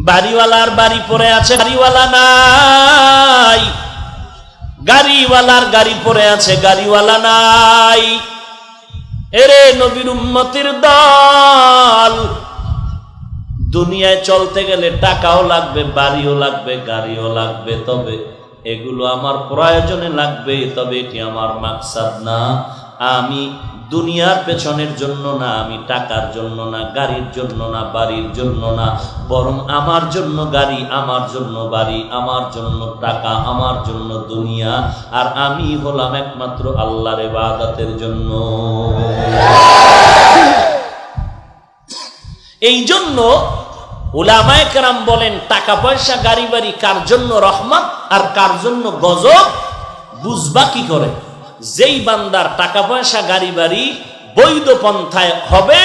বাড়িওয়ালার বাড়ি পড়ে আছে, গাড়িওয়ালা নাই। গাড়িওয়ালার গাড়ি পড়ে আছে, গাড়িওয়ালা নাই। এরে নবীর উম্মতের দল, দুনিয়ায় চলতে গেলে টাকাও লাগবে, বাড়িও লাগবে, গাড়িও লাগবে, তবে এগুলো আমার প্রয়োজনে লাগবে, তবে এটি আমার মাকসাদ না। আমি দুনিয়ার পেছনের জন্য না, আমি টাকার জন্য না, গাড়ির জন্য না, বাড়ির জন্য না, বরং আমার জন্য গাড়ি, আমার জন্য বাড়ি, আমার জন্য টাকা, আমার জন্য দুনিয়া, আর আমি হলাম একমাত্র আল্লাহর ইবাদতের জন্য। এই জন্য উলামায়ে কেরাম বলেন, টাকা পয়সা গাড়ি বাড়ি কার জন্য রহমত আর কার জন্য গজব বুঝবা কি করে? যেই বান্দার টাকা পয়সা গাড়ি বাড়ি বৈধ পন্থায় হবে,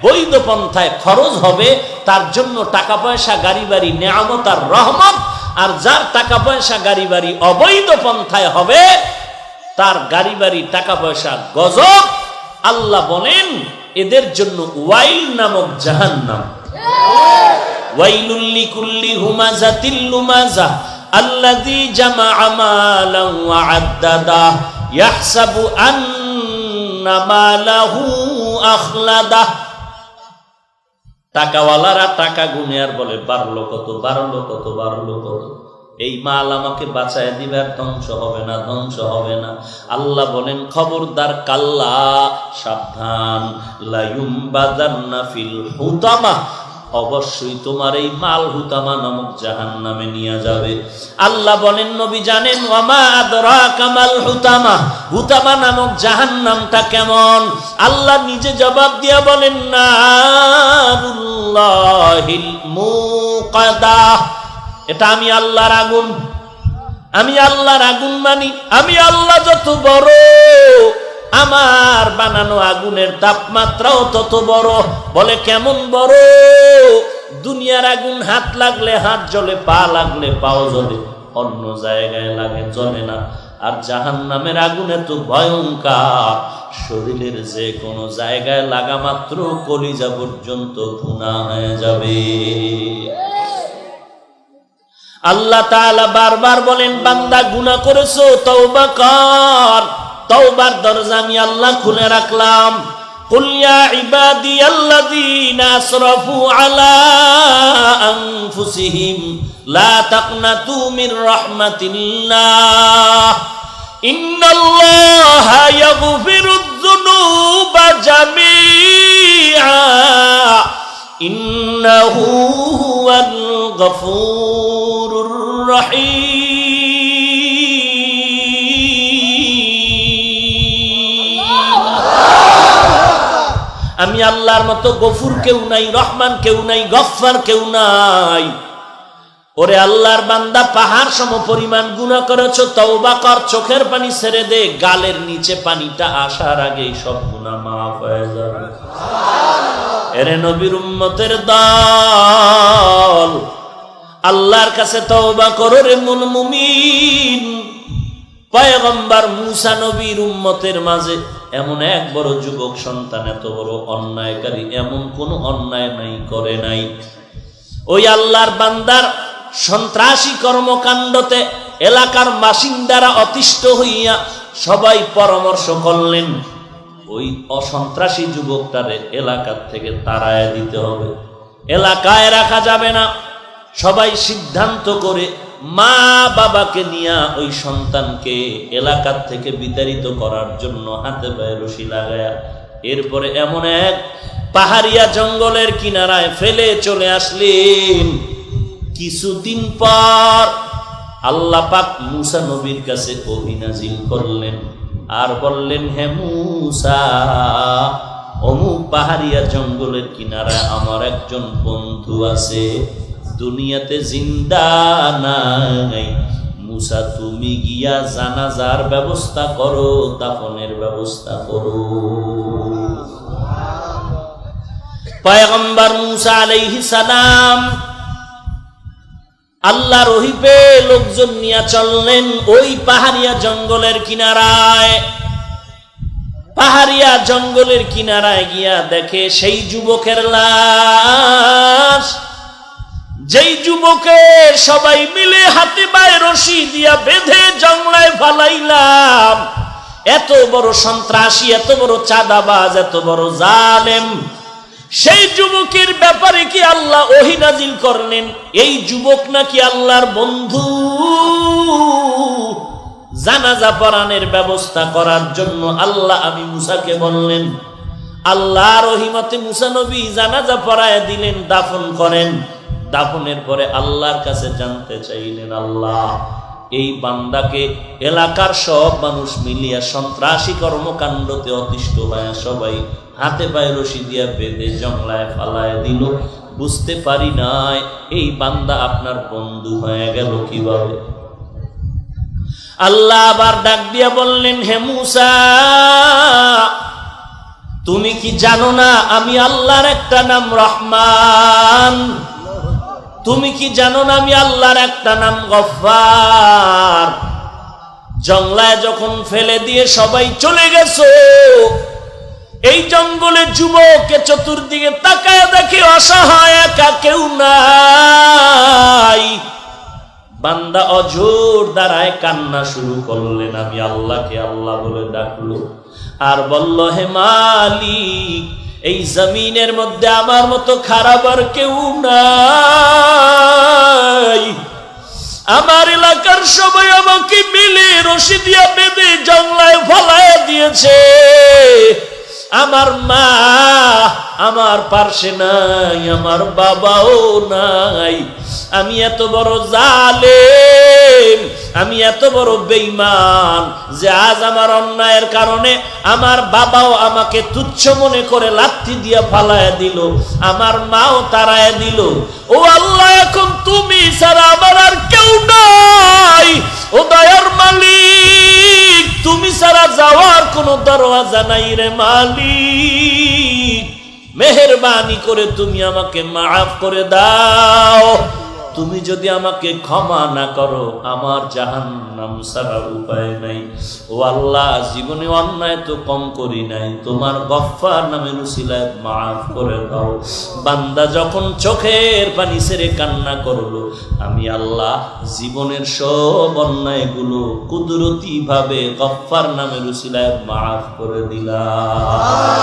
বৈধ পন্থায় খরচ হবে, তার জন্য টাকা পয়সা গাড়ি বাড়ি নেয়ামত আর রহমত। আর যার টাকা পয়সা গাড়ি বাড়ি অবৈধ পন্থায় হবে, তার গাড়ি বাড়ি টাকা পয়সা গজব। আল্লাহ বলেন এদের জন্য ওয়াইল নামক জাহান্নাম। ওয়াইলুল লিকুল্লি হুমাযাতিল লুমাযা আল্লাযী জামাআ মালান ওয়া আদ্দাদা ইয়াহসাবু আন্না মালাহু আখলাদা। টাকাওয়ালারা টাকা গুনে আর বলে বাড়লো কত, বাড়লো কত, বাড়লো কত, এই মাল আমাকে বাঁচায় দিবে, আর ধ্বংস হবে না, ধ্বংস হবে না। আল্লাহ বলেন খবরদার, কাল্লা, সাবধান, লা ইউমবাযান্না ফিল হুতামা, অবশ্যই তোমার এই মাল হুতামা নামক জাহান্নামে নিয়ে যাবে। আল্লাহ বলেন নবী জানেন, ওয়ামা আদরাকা মাল হুতামা, হুতামা নামক জাহান্নামটা কেমন? আল্লাহ নিজে জবাব দিয়া বলেন, নারুল্লাহিল মুকাদা, এটা আমি আল্লাহর আগুন। আমি আল্লাহর আগুন মানি, আমি আল্লাহ যত বড়, আমার বানানো আগুনের তাপমাত্রাও তত বড়। বলে কেমন বড়? দুনিয়ার আগুন হাত লাগলে হাত জ্বলে, পা লাগলে পাও জ্বলে, অন্য জায়গায় লাগে জ্বলে না। আর জাহান্নামের আগুন এত ভয়ঙ্কর, শরীরের যে কোনো জায়গায় লাগা মাত্র কলিজা পর্যন্ত ভুনা হয়ে যাবে। আল্লাহ তাআলা বারবার বলেন, বান্দা গুনাহ করেছো, তওবা কর। তওবার দরজা আমি আল্লাহ খুলে রাখলাম। কুল ইয়া ইবাদিয়াল্লাযীনা আসরাফু আলা আনফুসিহিম লা তাকনাতু মির রাহমাতিল্লাহ ইন্নাল্লাহা ইয়াগফিরুয যুনুবা জামিআ ইন্নাহু হুয়াল গফুরুর রহিম। আমি আল্লাহর মতো গফুর কেউ নাই, রহমান কেউ নাই, গফফার কেউ নাই। ওরে আল্লাহর বান্দা, পাহাড় সম পরিমাণ গুনাহ করেছো, তওবা কর, চোখের পানি ছেড়ে দে, গালের নিচে পানিটা আসার আগেই সব গুনাহ মাফ হয়ে যাবে। এরে নবীর উম্মতের দল, আল্লাহর কাছে তওবা করো রে মুমিন। পয়গম্বর মুসা নবীর উম্মতের মাঝে এমন এক বড় যুবক সন্তান, এত বড় অন্যায়কারী এমন কোন অন্যায় নাই, করে নাই। ওই আল্লাহর বান্দার সন্ত্রাসী কর্মকাণ্ডতে এলাকার বাসিন্দারা অতিষ্ঠ হইয়া সবাই পরামর্শ করলেন, ওই অসন্ত্রাসী যুবকটারে এলাকার থেকে তাড়ায় দিতে হবে, এলাকায় রাখা যাবে না। সবাই সিদ্ধান্ত করে মা বাবাকে নিয়ে ওই সন্তানকে এলাকার থেকে বিতাড়িত করার জন্য হাতে পায়ে রশি লাগায়া এরপরে এমন এক পাহাড়িয়া জঙ্গলের কিনারায় ফেলে চলে আসলেন। কিছুদিন পর আল্লাহ পাক মুসা নবীর কাছে ওহী নাযিল করলেন আর বললেন, হে মুসা, অমুক পাহাড়িয়া জঙ্গলের কিনারায় আমার একজন বন্ধু আছে, দুনিয়াতে জিন্দা নাই। মুসা, তুমি গিয়া জানাজার ব্যবস্থা করো, দাফনের ব্যবস্থা করো। পয়গম্বর মুসা আলাইহিস সালাম আল্লাহর ওহী পেয়ে লোকজন নিয়ে চললেন ওই পাহাড়িয়া জঙ্গলের কিনারায়। পাহাড়িয়া জঙ্গলের কিনারায় গিয়া দেখে সেই যুবকের লাশ। যেই যুবকে সবাই মিলে হাতে পায়ে রশি দিয়া বেঁধে জংলায় ফালাইলাম, এত বড় সন্ত্রাসী, এত বড় চাঁদাবাজ, এত বড় জালেম, সেই যুবকের ব্যাপারে কি আল্লাহ ওহী নাজিল করলেন? এই যুবক নাকি আল্লাহর বন্ধু। জানাজা পড়ানোর ব্যবস্থা করার জন্য আল্লাহ আমি মুসাকে বললেন, আল্লাহর রহিমতে মুসা নবী জানাজা পড়ায় দিলেন, দাফন করেন। দাফনের পরে আল্লাহর কাছে জানতে চাইলেন, আল্লাহ এই বান্দাকে এলাকার সব মানুষ মিলিয়া সন্ত্রাসী কর্মকাণ্ডতে অতিষ্ঠ হয়ে সবাই হাতে পায়ে রশি দিয়া বেঁধে জংলায় ফালায় দিল, বুঝতে পারি নাই এই বান্দা আপনার বন্ধু হয়ে গেল কিভাবে? আল্লাহ আবার ডাক দিয়া বললেন, হে মুসা, তুমি কি জানো না আমি আল্লাহর একটা নাম রহমান? তুমি কি জানো না আমি আল্লাহর একটা নাম গফফার? জংলায় যখন ফেলে দিয়ে সবাই চলে গেছো, এই জঙ্গলে যুবককে চতুর্দিকে তাকায় দেখে অসহায়, একা কেউ নাই। বান্দা অঝোর দাঁড়ায় কান্না শুরু করলেন, আমি আল্লাহকে আল্লাহ বলে ডাকলো আর বলল, হে মালিক, এই জমিনের মধ্যে আমার মতো খারাপ আর কেউ নাই। আমার এলাকার সবাই আমাকে মিলে রশি দিয়া বেঁধে জংলায় ফালায় দিয়েছে। আমার মা আমার পার্শ্বে নাই, আমার বাবাও নাই। আমি এত বড় জালেম, আমি এত বড় বেঈমান যে আজ আমার অন্যায়ের কারণে আমার বাবাও আমাকে তুচ্ছ মনে করে লাথি দিয়া ফালায় দিল, আমার মাও তাড়ায় দিল। ও আল্লাহ, এখন তুমি ছাড়া আমার আর কেউ নাই। ও দয়ার মালিক, তুমি ছাড়া যাওয়ার কোনো দরওয়াজা নাই রে মালিক। মেহেরবানি করে তুমি আমাকে মাফ করে দাও। তুমি যদি আমাকে ক্ষমা না করো, আমার জাহান্নাম ছাড়া উপায় নাই। ও আল্লাহ, জীবনে অন্যায় তো কম করি নাই, তোমার গফফার নামের উসিলায় মাফ করে দাও। বান্দা যখন চোখের পানি ছেড়ে কান্না করলো, আমি আল্লাহ জীবনের সব অন্যায়গুলো কুদরতি ভাবে গফফার নামের উসিলায় মাফ করে দিলাম।